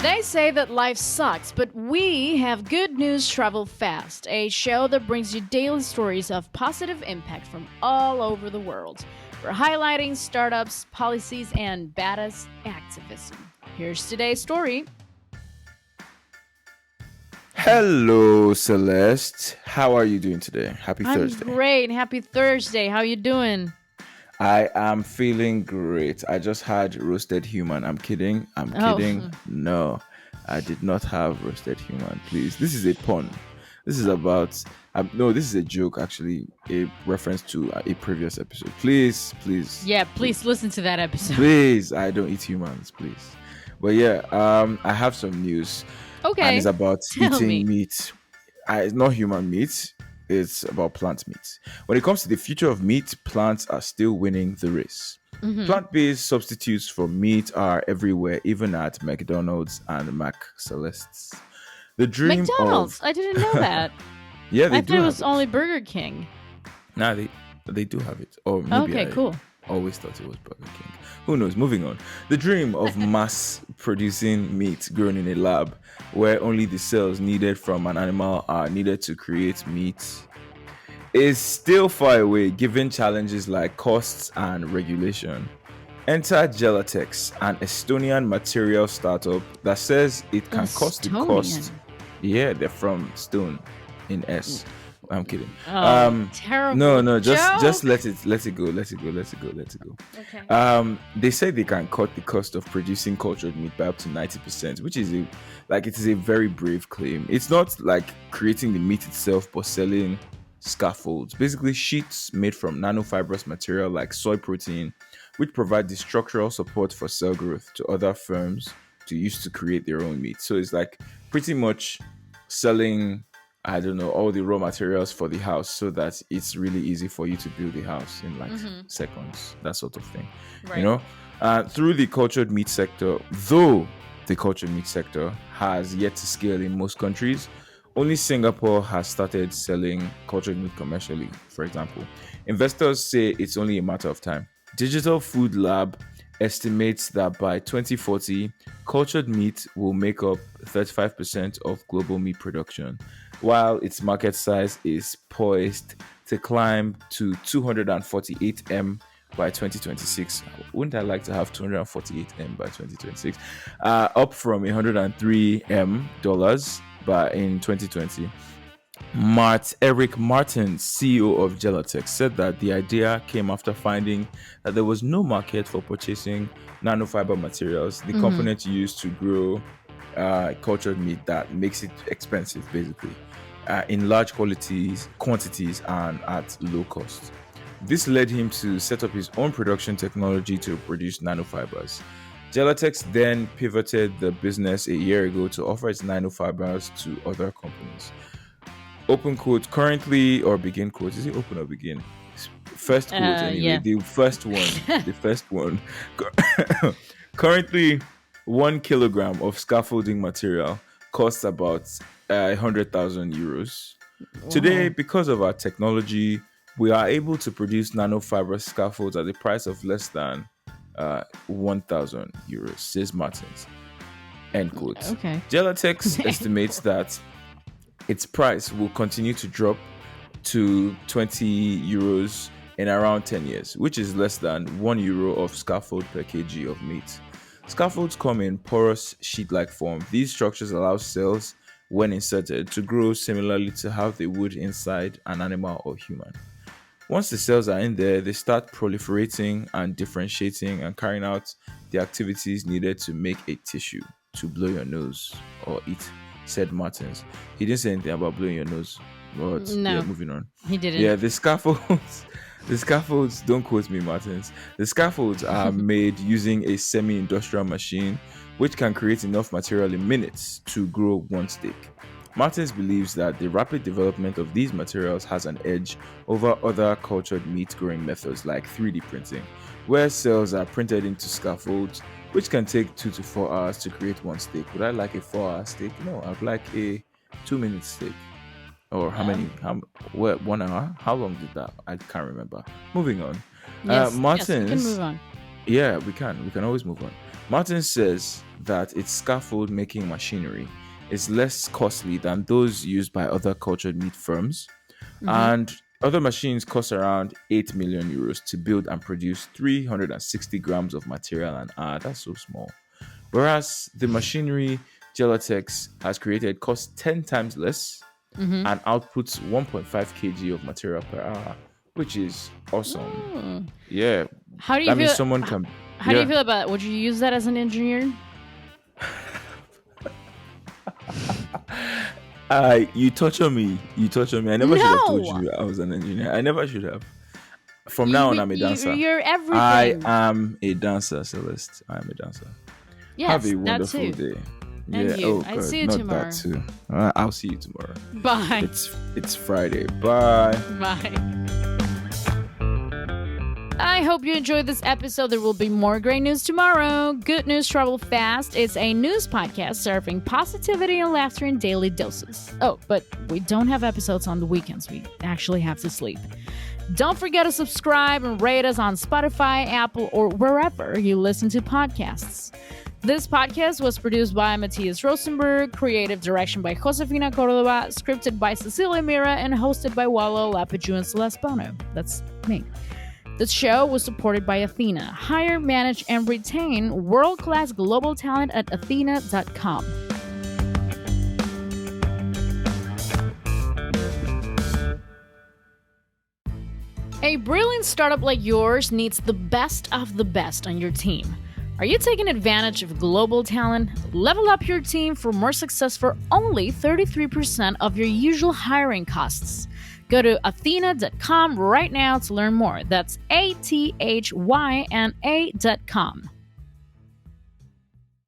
They say that life sucks, but we have good news travel fast, a show that brings you daily stories of positive impact from all over the world. We're highlighting startups, policies, and badass activism. Here's today's story. Hello, Celeste. How are you doing today? Happy I'm Thursday. great. Happy Thursday. How you doing? I am feeling great. I just had roasted human. I'm kidding. I'm kidding. Oh, No, I did not have roasted human. Please. This is a pun. This is about. No, this is a joke, actually. A reference to a previous episode. Please, please, yeah, please please, listen to that episode. please. I don't eat humans, please. But yeah, I have some news, and it's Okay, about tell eating me. meat. It's not human meat, it's about plant meat. When it comes to the future of meat, plants are still winning the race. Hmm. Plant based substitutes for meat are everywhere, even at McDonald's and Mac Celeste's. The dream McDonald's. of. I didn't know that. Yeah, they I thought do it have was only it. Burger King. Nah, they do have it. Or maybe Okay, I cool. always thought it was Burger King. Who knows? Moving on. The dream of mass producing meat grown in a lab, where only the cells needed from an animal are needed to create meat, is still far away given challenges like costs and regulation. Enter Gelatex, an Estonian material startup that says it can cost the cost. Estonian. Yeah, they're from Stone in S. I'm kidding. Oh, Um, no, terrible no, just joke. let it go, let it go, let it go, let it go. Okay. They say they can cut the cost of producing cultured meat by up to 90%, which is it is a very brave claim. It's not like creating the meat itself, but selling scaffolds, basically sheets made from nanofibrous material like soy protein, which provide the structural support for cell growth to other firms to use to create their own meat. So it's like pretty much selling, I don't know, all the raw materials for the house so that it's really easy for you to build the house in like seconds, that sort of thing. You Right. know, through the cultured meat sector, though the cultured meat sector has yet to scale in most countries, only Singapore has started selling cultured meat commercially, for example. Investors say it's only a matter of time. Digital Food Lab estimates that by 2040, cultured meat will make up 35% of global meat production, while its market size is poised to climb to 248 M by 2026. Wouldn't I like to have 248 M by 2026? Up from 103 M dollars by in 2020. Eric Martin, CEO of Gelatex, said that the idea came after finding that there was no market for purchasing nanofiber materials, the Mm-hmm. components used to grow cultured meat that makes it expensive, basically, in large quantities, and at low cost. This led him to set up his own production technology to produce nanofibers. Gelatex then pivoted the business a year ago to offer its nanofibers to other companies. Open quote currently, or begin quote, is it open or begin? First quote anyway, Yeah. the first one. Currently, 1 kilogram of scaffolding material costs about 100,000 euros. Today, Wow. because of our technology, we are able to produce nanofiber scaffolds at the price of less than 1,000 euros, says Martins. End quote. Okay. Gelatex estimates that its price will continue to drop to 20 euros in around 10 years, which is less than 1 euro of scaffold per kg of meat. Scaffolds come in porous sheet like form. These structures allow cells, when inserted, to grow similarly to how they would inside an animal or human. Once the cells are in there, they start proliferating and differentiating and carrying out the activities needed to make a tissue to blow your nose or eat, said Martins. He didn't say anything about blowing your nose, but yeah, No, moving on. he didn't. Yeah, the scaffolds, the scaffolds, don't quote me, Martins. The scaffolds are made using a semi industrial machine which can create enough material in minutes to grow one steak. Martins believes that the rapid development of these materials has an edge over other cultured meat growing methods like 3D printing, where cells are printed into scaffolds, which can take 2 to 4 hours to create one steak. Would I like a 4 hour steak? No, I'd like a 2 minute steak. Or how many? Um, What, 1 hour? How long did that? I can't remember. Moving on. yes, yes, we can Martins, move on. yeah, we can. We can always move on. Martin says that its scaffold making machinery is less costly than those used by other cultured meat firms, Hmm. and other machines cost around 8 million euros to build and produce 360 grams of material, and that's so small. Whereas the machinery Gelatex has created costs 10 times less Hmm. and outputs 1.5 kg of material per hour, which is awesome. Oh. Yeah, How do you that means feel? someone can. How do you Yeah, feel about it? Would you use that as an engineer? you touch on me. You touch on me. I never should have told No, you I was an engineer. I never should have. From now on, I'm a dancer. you're I everything. am a dancer, Celeste. I am a dancer. Have Yes, a that wonderful too. day. And Yeah. you. Oh I God, see you not that tomorrow. too. I'll see you tomorrow. Bye. It's Friday. Bye. Bye. I hope you enjoyed this episode. There will be more great news tomorrow. Good News Travel Fast is a news podcast serving positivity and laughter in daily doses. Oh, but we don't have episodes on the weekends. We actually have to sleep. Don't forget to subscribe and rate us on Spotify, Apple, or wherever you listen to podcasts. This podcast was produced by Matthias Rosenberg, creative direction by Josefina Cordova, scripted by Cecilia Mira, and hosted by Wallo Lapiju and Celeste Bono. That's me. The show was supported by Athyna. Hire, manage, and retain world-class global talent at Athyna.com. A brilliant startup like yours needs the best of the best on your team. Are you taking advantage of global talent? Level up your team for more success for only 33% of your usual hiring costs. Go to Athyna.com right now to learn more. That's Athyna.com.